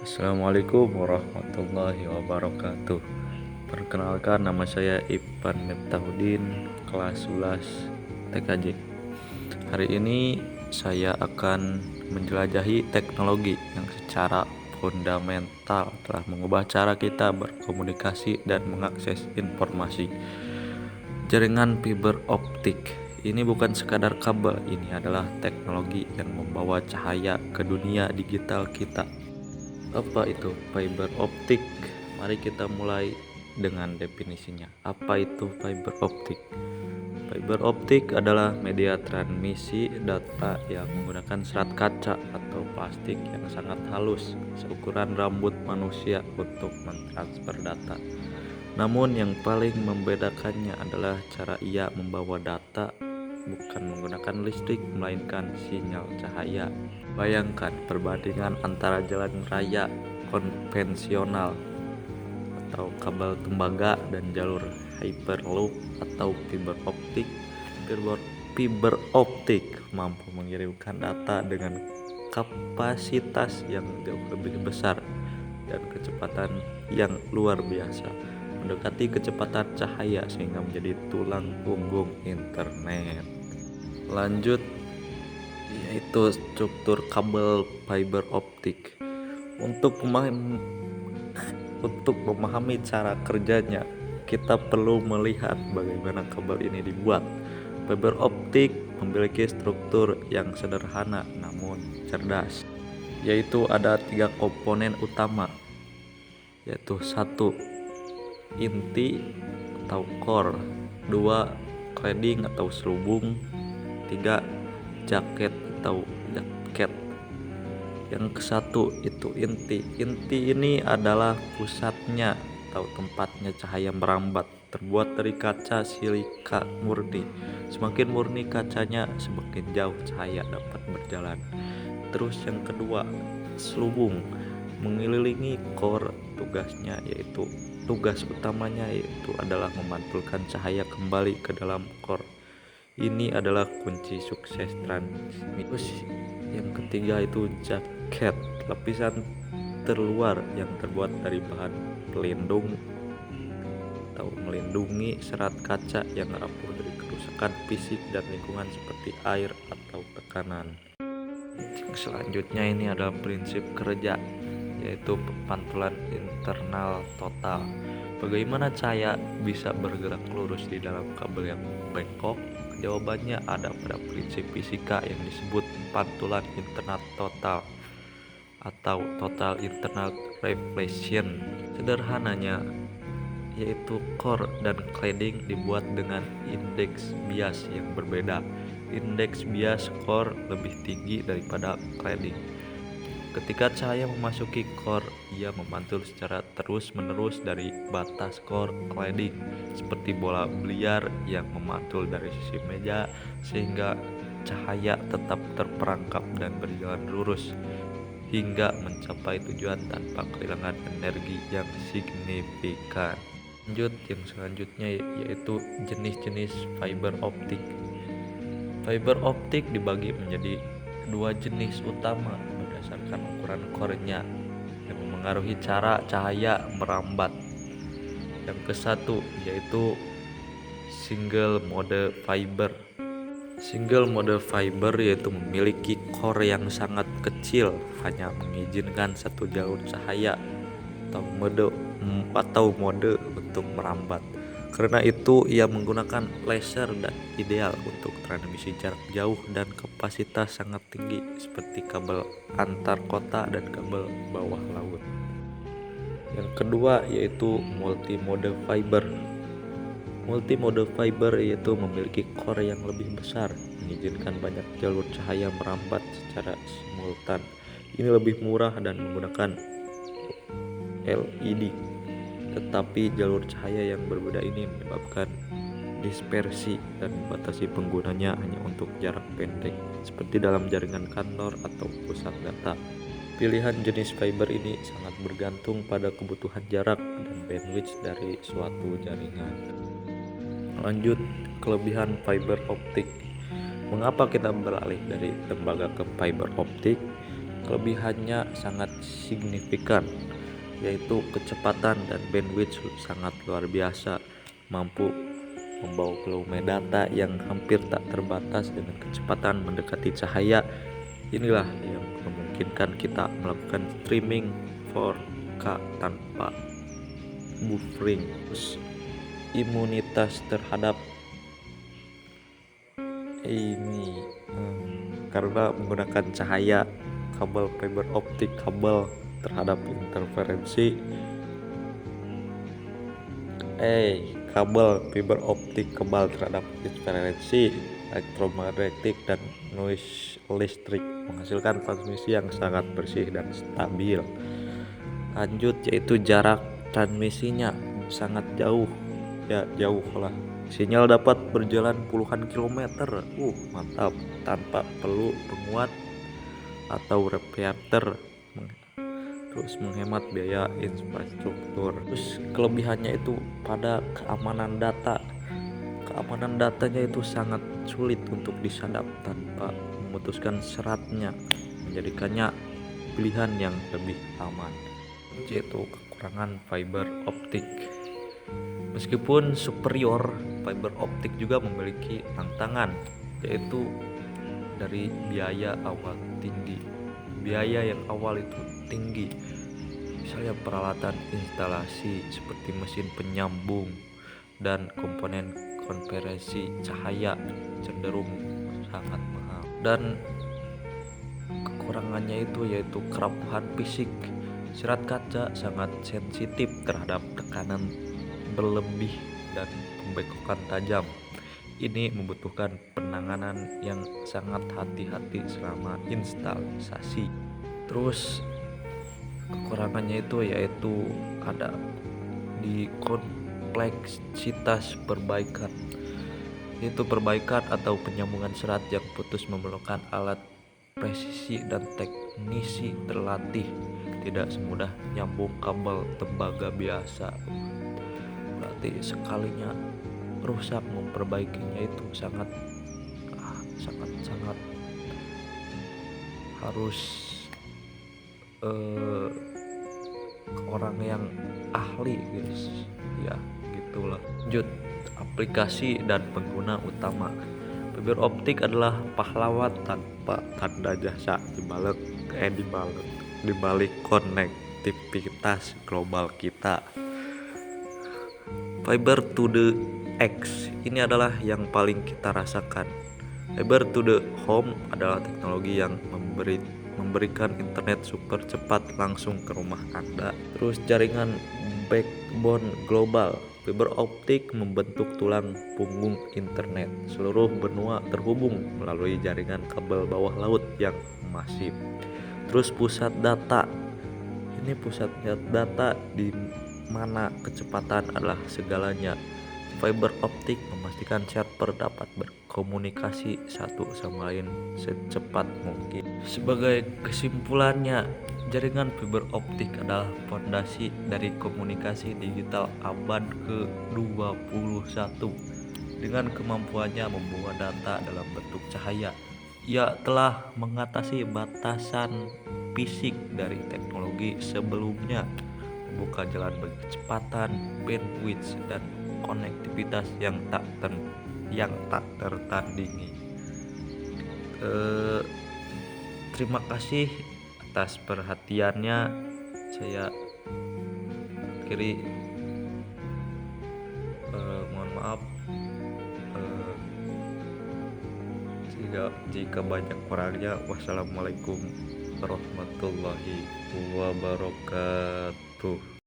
Assalamualaikum warahmatullahi wabarakatuh. Perkenalkan, nama saya Ipan Miftahudin, kelas 11 TKJ. Hari ini saya akan menjelajahi teknologi yang secara fundamental telah mengubah cara kita berkomunikasi dan mengakses informasi. Jaringan fiber optik ini bukan sekadar kabel, ini adalah teknologi yang membawa cahaya ke dunia digital kita. Apa itu fiber optik? Mari kita mulai dengan definisinya. Apa itu fiber optik? Fiber optik adalah media transmisi data yang menggunakan serat kaca atau plastik yang sangat halus, seukuran rambut manusia untuk mentransfer data. Namun yang paling membedakannya adalah cara ia membawa data, bukan menggunakan listrik melainkan sinyal cahaya. Bayangkan perbandingan antara jalan raya konvensional atau kabel tembaga dan jalur hyperloop atau fiber optik. Fiber optik mampu mengirimkan data dengan kapasitas yang jauh lebih besar dan kecepatan yang luar biasa, mendekati kecepatan cahaya sehingga menjadi tulang punggung internet. Lanjut, yaitu struktur kabel fiber optik. Untuk memahami cara kerjanya, kita perlu melihat bagaimana kabel ini dibuat. Fiber optik memiliki struktur yang sederhana namun cerdas, yaitu ada 3 komponen utama, yaitu 1. Inti atau core, 2. Cladding atau selubung, 3. Jaket atau jaket. Yang ke-1 itu inti. Inti ini adalah pusatnya atau tempatnya cahaya merambat, terbuat dari kaca silika murni. Semakin murni kacanya, semakin jauh cahaya dapat berjalan. Terus yang kedua, selubung mengelilingi core. Tugas utamanya yaitu adalah memantulkan cahaya kembali ke dalam core. Ini adalah kunci sukses transmisi. Yang ketiga itu jaket, lapisan terluar yang terbuat dari bahan pelindung atau melindungi serat kaca yang rapuh dari kerusakan fisik dan lingkungan seperti air atau tekanan. Selanjutnya ini adalah prinsip kerja, yaitu pantulan internal total. Bagaimana cahaya bisa bergerak lurus di dalam kabel yang bengkok? Jawabannya ada pada prinsip fisika yang disebut pantulan internal total atau total internal reflection. Sederhananya, yaitu core dan cladding dibuat dengan indeks bias yang berbeda. Indeks bias core lebih tinggi daripada cladding. Ketika cahaya memasuki core, ia memantul secara terus-menerus dari batas core cladding, seperti bola biliar yang memantul dari sisi meja, sehingga cahaya tetap terperangkap dan berjalan lurus hingga mencapai tujuan tanpa kehilangan energi yang signifikan. Lanjut, yang selanjutnya yaitu jenis-jenis fiber optik. Fiber optik dibagi menjadi 2 jenis utama berdasarkan ukuran core-nya yang memengaruhi cara cahaya merambat. Yang ke-1 yaitu single mode fiber. Single mode fiber yaitu memiliki core yang sangat kecil, hanya mengizinkan satu jalur cahaya atau mode untuk merambat. Karena itu ia menggunakan laser dan ideal untuk transmisi jarak jauh dan kapasitas sangat tinggi seperti kabel antar kota dan kabel bawah laut. Yang kedua yaitu multimode fiber. Multimode fiber yaitu memiliki core yang lebih besar, mengizinkan banyak jalur cahaya merambat secara simultan. Ini lebih murah dan menggunakan LED. Tetapi jalur cahaya yang berbeda ini menyebabkan dispersi dan membatasi penggunanya hanya untuk jarak pendek, seperti dalam jaringan kantor atau pusat data. Pilihan jenis fiber ini sangat bergantung pada kebutuhan jarak dan bandwidth dari suatu jaringan. Lanjut, kelebihan fiber optik. Mengapa kita beralih dari tembaga ke fiber optik? kelebihannya sangat signifikan, yaitu kecepatan dan bandwidth sangat luar biasa, mampu membawa volume data yang hampir tak terbatas dengan kecepatan mendekati cahaya. Inilah yang memungkinkan kita melakukan streaming 4K tanpa buffering. Imunitas terhadap ini karena menggunakan cahaya, kabel fiber optik terhadap interferensi kabel fiber optik kebal terhadap interferensi elektromagnetik dan noise listrik, menghasilkan transmisi yang sangat bersih dan stabil. Lanjut, yaitu jarak transmisinya sangat jauh lah. Sinyal dapat berjalan puluhan kilometer, mantap, tanpa perlu penguat atau repeater, terus menghemat biaya infrastruktur. Terus kelebihannya itu pada keamanan data. Keamanan datanya itu sangat sulit untuk disadap tanpa memutuskan seratnya, menjadikannya pilihan yang lebih aman. Yaitu kekurangan fiber optik. Meskipun superior, fiber optik juga memiliki tantangan, yaitu dari biaya awal tinggi. Biaya yang awal itu tinggi, misalnya peralatan instalasi seperti mesin penyambung dan komponen konversi cahaya cenderung sangat mahal. Dan kekurangannya itu yaitu kerapuhan fisik. Serat kaca sangat sensitif terhadap tekanan berlebih dan pembekokan tajam. Ini membutuhkan penanganan yang sangat hati-hati selama instalasasi. Terus kekurangannya itu yaitu ada di kompleksitas perbaikan, yaitu perbaikan atau penyambungan serat yang putus memerlukan alat presisi dan teknisi terlatih, tidak semudah nyambung kabel tembaga biasa. Berarti sekalinya rusak, memperbaikinya itu sangat harus orang yang ahli, guys, ya gitulah. Lanjut, aplikasi dan pengguna utama. Fiber optik adalah pahlawan tanpa tanda jasa di balik konektivitas global kita. Fiber to the X ini adalah yang paling kita rasakan. Fiber to the home adalah teknologi yang memberikan internet super cepat langsung ke rumah Anda. Terus jaringan backbone global. Fiber optik membentuk tulang punggung internet. Seluruh benua terhubung melalui jaringan kabel bawah laut yang masif. Terus pusat data. Ini pusat data di mana kecepatan adalah segalanya. Fiber optik memastikan server dapat berkomunikasi satu sama lain secepat mungkin. Sebagai kesimpulannya, jaringan fiber optik adalah fondasi dari komunikasi digital abad ke-21. Dengan kemampuannya membawa data dalam bentuk cahaya, ia telah mengatasi batasan fisik dari teknologi sebelumnya, membuka jalan bagi kecepatan, bandwidth, dan konektivitas yang tak tertandingi. Terima kasih atas perhatiannya. Saya akhiri, mohon maaf jika banyak kurangnya. Wassalamualaikum warahmatullahi wabarakatuh.